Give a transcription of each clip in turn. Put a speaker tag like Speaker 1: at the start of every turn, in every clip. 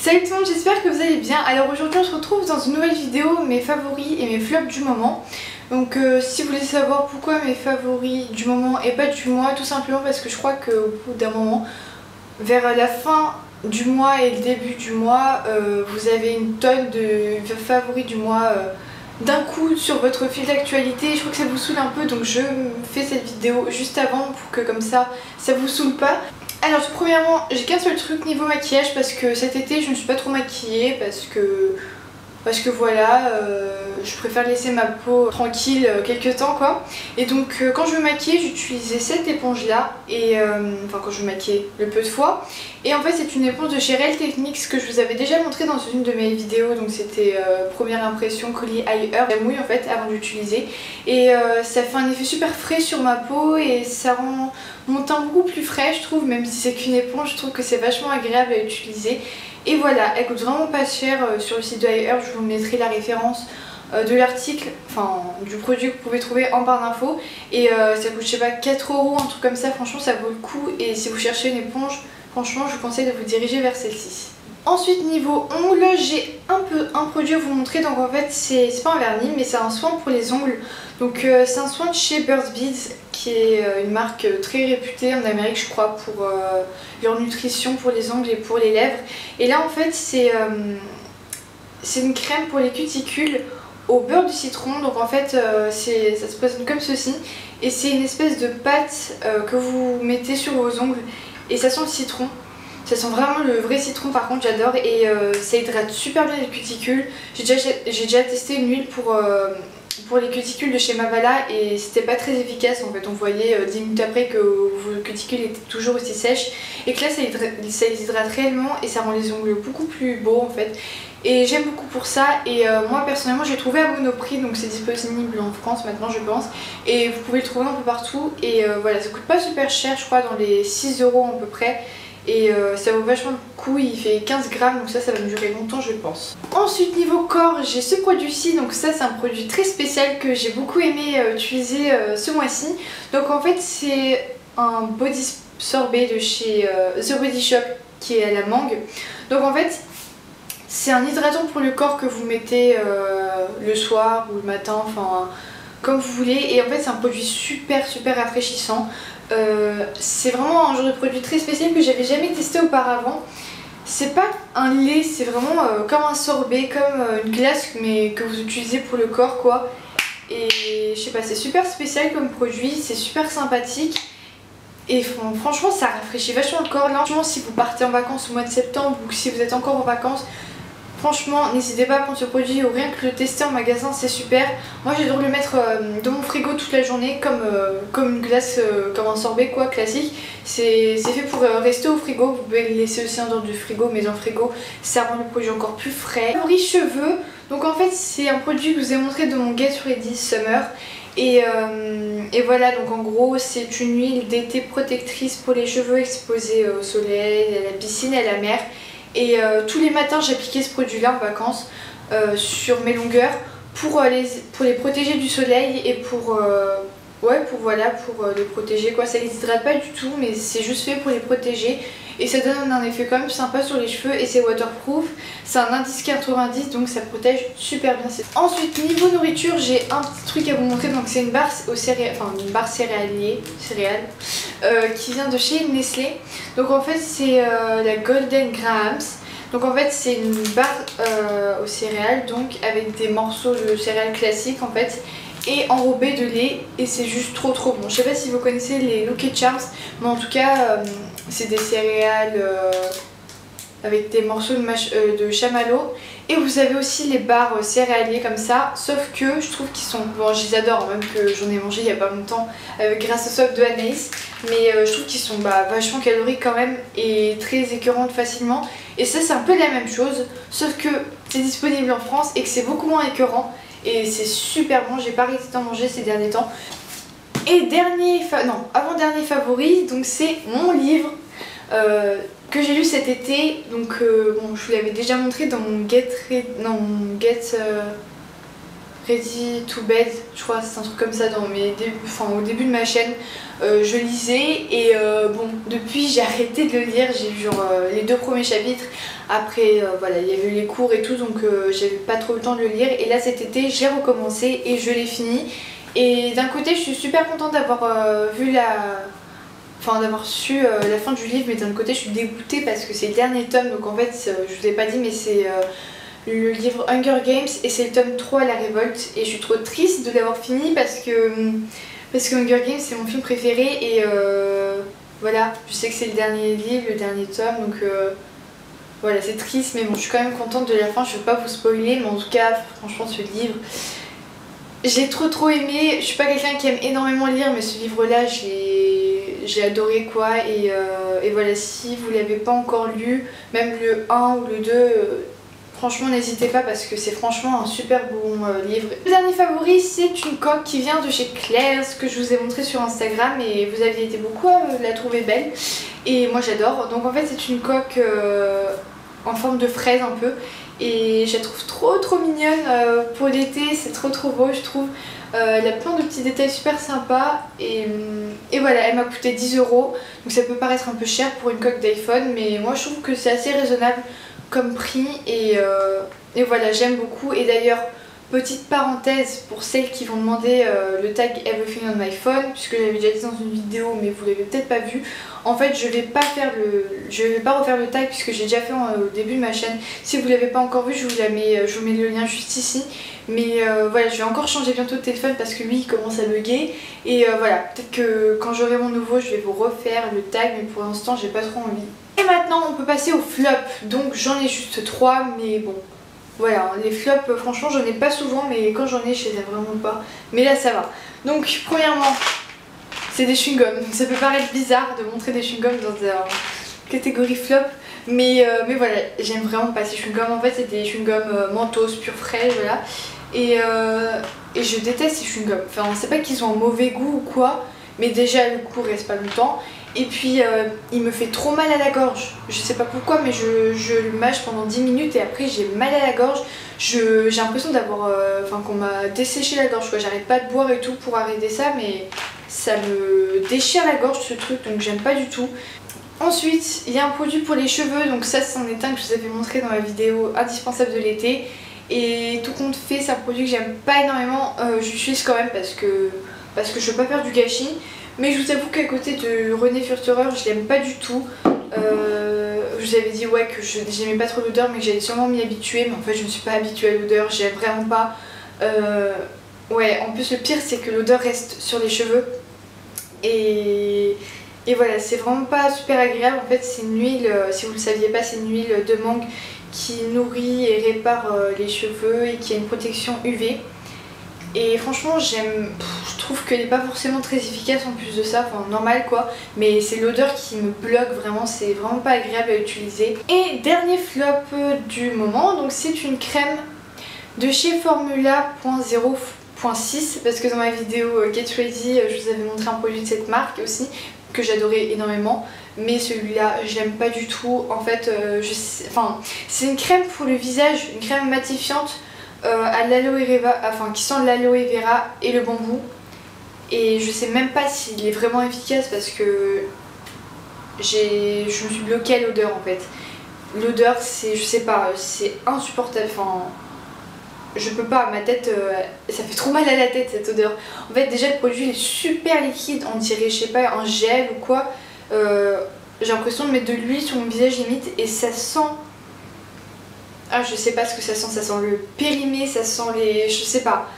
Speaker 1: Salut tout le monde, j'espère que vous allez bien. Alors aujourd'hui on se retrouve dans une nouvelle vidéo, mes favoris et mes flops du moment. Donc si vous voulez savoir pourquoi mes favoris du moment et pas du mois, tout simplement parce que je crois qu'au bout d'un moment, vers la fin du mois et le début du mois, vous avez une tonne de favoris du mois d'un coup sur votre fil d'actualité. Je crois que ça vous saoule un peu, donc je fais cette vidéo juste avant pour que comme ça vous saoule pas. Alors tout premièrement, j'ai qu'un seul truc niveau maquillage parce que cet été je ne suis pas trop maquillée parce que voilà, je préfère laisser ma peau tranquille quelques temps quoi. Et donc quand je me maquillais j'utilisais cette éponge là et enfin quand je me maquillais le peu de fois. Et en fait c'est une éponge de chez Real Techniques que je vous avais déjà montré dans une de mes vidéos. Donc c'était première impression collier eye earth. Ça mouille en fait avant d'utiliser et ça fait un effet super frais sur ma peau et ça rend mon teint beaucoup plus frais je trouve. Même si c'est qu'une éponge, je trouve que c'est vachement agréable à utiliser. Et voilà, elle coûte vraiment pas cher sur le site de eye earth. Je vous mettrai la référence de l'article, enfin du produit que vous pouvez trouver en barre d'infos. Et ça coûte je sais pas 4 €, un truc comme ça. Franchement ça vaut le coup. Et si vous cherchez une éponge, franchement je vous conseille de vous diriger vers celle-ci. Ensuite niveau ongles, j'ai un produit à vous montrer. Donc en fait c'est pas un vernis mais c'est un soin pour les ongles. Donc c'est un soin de chez Burt's Bees qui est une marque très réputée en Amérique je crois pour leur nutrition pour les ongles et pour les lèvres. Et là en fait c'est une crème pour les cuticules au beurre du citron. Donc en fait ça se présente comme ceci et c'est une espèce de pâte que vous mettez sur vos ongles et ça sent le citron. Ça sent vraiment le vrai citron, par contre j'adore et ça hydrate super bien les cuticules. J'ai déjà testé une huile pour les cuticules de chez Mavala et c'était pas très efficace en fait. On voyait 10 minutes après que vos cuticules étaient toujours aussi sèches et que là ça les hydrate réellement et ça rend les ongles beaucoup plus beaux en fait. Et j'aime beaucoup pour ça et moi personnellement j'ai trouvé à Monoprix, donc c'est disponible en France maintenant je pense. Et vous pouvez le trouver un peu partout et voilà, ça coûte pas super cher je crois, dans les 6 € à peu près. Et ça vaut vachement le coup, il fait 15 grammes donc ça va me durer longtemps je pense. Ensuite niveau corps j'ai ce produit-ci, donc ça c'est un produit très spécial que j'ai beaucoup aimé utiliser ce mois-ci. Donc en fait c'est un body sorbet de chez The Body Shop qui est à la mangue. Donc en fait c'est un hydratant pour le corps que vous mettez le soir ou le matin, enfin comme vous voulez. Et en fait c'est un produit super rafraîchissant. C'est vraiment un genre de produit très spécial que j'avais jamais testé auparavant. C'est pas un lait, c'est vraiment comme un sorbet, comme une glace mais que vous utilisez pour le corps quoi. Et je sais pas, c'est super spécial comme produit, c'est super sympathique. Et franchement ça rafraîchit vachement le corps. Là, franchement si vous partez en vacances au mois de septembre ou si vous êtes encore en vacances, franchement n'hésitez pas à prendre ce produit ou rien que le tester en magasin, c'est super. Moi j'adore le mettre dans mon frigo toute la journée comme une glace, comme un sorbet quoi, classique. C'est fait pour rester au frigo, vous pouvez le laisser aussi en dehors du frigo mais dans le frigo ça rend le produit encore plus frais. Favori cheveux, donc en fait c'est un produit que je vous ai montré dans mon Get Ready Summer. Et voilà, donc en gros c'est une huile d'été protectrice pour les cheveux exposés au soleil, à la piscine, à la mer. Et tous les matins j'appliquais ce produit là en vacances sur mes longueurs pour les protéger du soleil et pour les protéger quoi. Ça les hydrate pas du tout mais c'est juste fait pour les protéger et ça donne un effet quand même sympa sur les cheveux et c'est waterproof. C'est un indice 90 donc ça protège super bien. Ensuite niveau nourriture j'ai un petit truc à vous montrer. Donc c'est une barre céréales qui vient de chez Nestlé. Donc en fait c'est la Golden Grahams. Donc en fait c'est une barre aux céréales donc avec des morceaux de céréales classiques en fait et enrobé de lait et c'est juste trop bon. Je sais pas si vous connaissez les Lucky Charms mais en tout cas c'est des céréales avec des morceaux de chamallow. Et vous avez aussi les barres céréaliers comme ça, sauf que je trouve qu'ils sont, bon je les adore, même que j'en ai mangé il n'y a pas longtemps grâce au soif de Anaïs, mais je trouve qu'ils sont vachement caloriques quand même et très écœurantes facilement. Et ça c'est un peu la même chose, sauf que c'est disponible en France et que c'est beaucoup moins écœurant et c'est super bon. J'ai pas arrêté d'en manger ces derniers temps. Et avant-dernier favori, donc c'est mon livre que j'ai lu cet été. Donc bon, je vous l'avais déjà montré dans mon Get Ready to Bed, je crois c'est un truc comme ça dans mes débuts, enfin au début de ma chaîne. Je lisais et bon, depuis j'ai arrêté de le lire, j'ai vu genre les 2 premiers chapitres. Après voilà, il y avait eu les cours et tout, donc j'avais pas trop le temps de le lire. Et là cet été j'ai recommencé et je l'ai fini. Et d'un côté je suis super contente d'avoir vu d'avoir su la fin du livre, mais d'un côté je suis dégoûtée parce que c'est le dernier tome. Donc en fait je vous ai pas dit, mais c'est le livre Hunger Games et c'est le tome 3, La Révolte. Et je suis trop triste de l'avoir fini parce que Hunger Games c'est mon film préféré. Et voilà, je sais que c'est le dernier livre, le dernier tome, donc voilà, c'est triste, mais bon, je suis quand même contente de la fin. Je veux pas vous spoiler, mais en tout cas franchement ce livre j'ai trop aimé. Je suis pas quelqu'un qui aime énormément lire, mais ce livre là j'ai adoré quoi. Et voilà, si vous l'avez pas encore lu, même le 1 ou le 2, franchement n'hésitez pas parce que c'est franchement un super bon livre. Le dernier favori, c'est une coque qui vient de chez Claire's que je vous ai montré sur Instagram et vous aviez été beaucoup à la trouver belle et moi j'adore. Donc en fait c'est une coque en forme de fraise un peu et je la trouve trop mignonne pour l'été, c'est trop beau je trouve. Elle a plein de petits détails super sympas et voilà, elle m'a coûté 10 €, donc ça peut paraître un peu cher pour une coque d'iPhone, mais moi je trouve que c'est assez raisonnable comme prix et voilà, j'aime beaucoup. Et d'ailleurs, petite parenthèse pour celles qui vont demander le tag Everything on my phone, puisque j'avais déjà dit dans une vidéo mais vous l'avez peut-être pas vu. En fait je vais pas refaire le tag puisque j'ai déjà fait au début de ma chaîne. Si vous l'avez pas encore vu, je vous mets le lien juste ici. Mais voilà, je vais encore changer bientôt de téléphone parce que lui il commence à bugger. Et voilà, peut-être que quand j'aurai mon nouveau je vais vous refaire le tag, mais pour l'instant j'ai pas trop envie. Et maintenant on peut passer aux flops. Donc j'en ai juste 3, mais bon voilà, les flops franchement j'en ai pas souvent, mais quand j'en ai je les ai vraiment pas. Mais là ça va. Donc premièrement c'est des chewing-gums. Ça peut paraître bizarre de montrer des chewing-gums dans la catégorie flop, mais voilà, j'aime vraiment pas ces chewing-gums. En fait c'est des chewing-gums Mentos pur fraise, voilà. Et je déteste ces chewing-gums. Enfin c'est pas qu'ils ont un mauvais goût ou quoi, mais déjà le goût reste pas longtemps. Et puis il me fait trop mal à la gorge. Je sais pas pourquoi, mais je le mâche pendant 10 minutes et après j'ai mal à la gorge. J'ai l'impression d'avoir qu'on m'a desséché la gorge quoi. J'arrête pas de boire et tout pour arrêter ça, mais ça me déchire la gorge ce truc, donc j'aime pas du tout. Ensuite il y a un produit pour les cheveux, donc ça c'en est un que je vous avais montré dans la vidéo indispensable de l'été. Et tout compte fait, c'est un produit que j'aime pas énormément. J'utilise quand même parce que je veux pas faire du gâchis. Mais je vous avoue qu'à côté de René Furterer, je l'aime pas du tout. Je vous avais dit ouais que j'aimais pas trop l'odeur, mais que j'allais sûrement m'y habituer. Mais en fait je ne suis pas habituée à l'odeur, j'aime vraiment pas. Ouais, en plus le pire c'est que l'odeur reste sur les cheveux. Et voilà, c'est vraiment pas super agréable. En fait c'est une huile, si vous le saviez pas, c'est une huile de mangue qui nourrit et répare les cheveux et qui a une protection UV. Et franchement je trouve qu'elle n'est pas forcément très efficace en plus de ça, enfin normal quoi. Mais c'est l'odeur qui me bloque vraiment, c'est vraiment pas agréable à utiliser. Et dernier flop du moment, donc c'est une crème de chez Formula.0.6. Parce que dans ma vidéo Get Ready, je vous avais montré un produit de cette marque aussi, que j'adorais énormément. Mais celui-là j'aime pas du tout. En fait c'est une crème pour le visage, une crème matifiante à l'aloe vera, enfin qui sent l'aloe vera et le bambou. Et je sais même pas s'il est vraiment efficace parce que je me suis bloquée à l'odeur en fait. L'odeur c'est, je sais pas, c'est insupportable, enfin je peux pas, ma tête, ça fait trop mal à la tête cette odeur. En fait déjà le produit est super liquide, on dirait je sais pas un gel ou quoi. J'ai l'impression de mettre de l'huile sur mon visage limite et ça sent... Ah je sais pas ce que ça sent le périmé, ça sent les... je sais pas,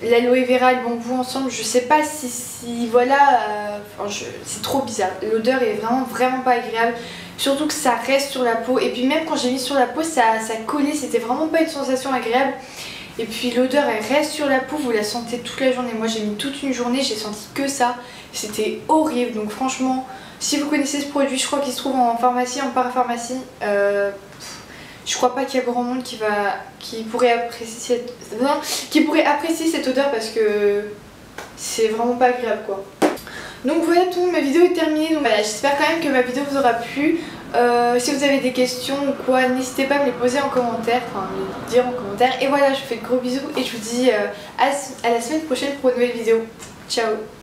Speaker 1: l'aloe vera et le bambou ensemble, je sais pas si voilà, c'est trop bizarre. L'odeur est vraiment pas agréable, surtout que ça reste sur la peau. Et puis même quand j'ai mis sur la peau ça collait, c'était vraiment pas une sensation agréable. Et puis l'odeur elle reste sur la peau, vous la sentez toute la journée. Moi j'ai mis toute une journée, j'ai senti que ça, c'était horrible. Donc franchement, si vous connaissez ce produit, je crois qu'il se trouve en pharmacie, en parapharmacie. Je crois pas qu'il y a grand monde qui pourrait apprécier cette odeur parce que c'est vraiment pas agréable quoi. Donc voilà tout, ma vidéo est terminée. Donc voilà, j'espère quand même que ma vidéo vous aura plu. Si vous avez des questions ou quoi, n'hésitez pas à me les poser en commentaire, enfin me les dire en commentaire. Et voilà, je vous fais de gros bisous et je vous dis à la semaine prochaine pour une nouvelle vidéo. Ciao!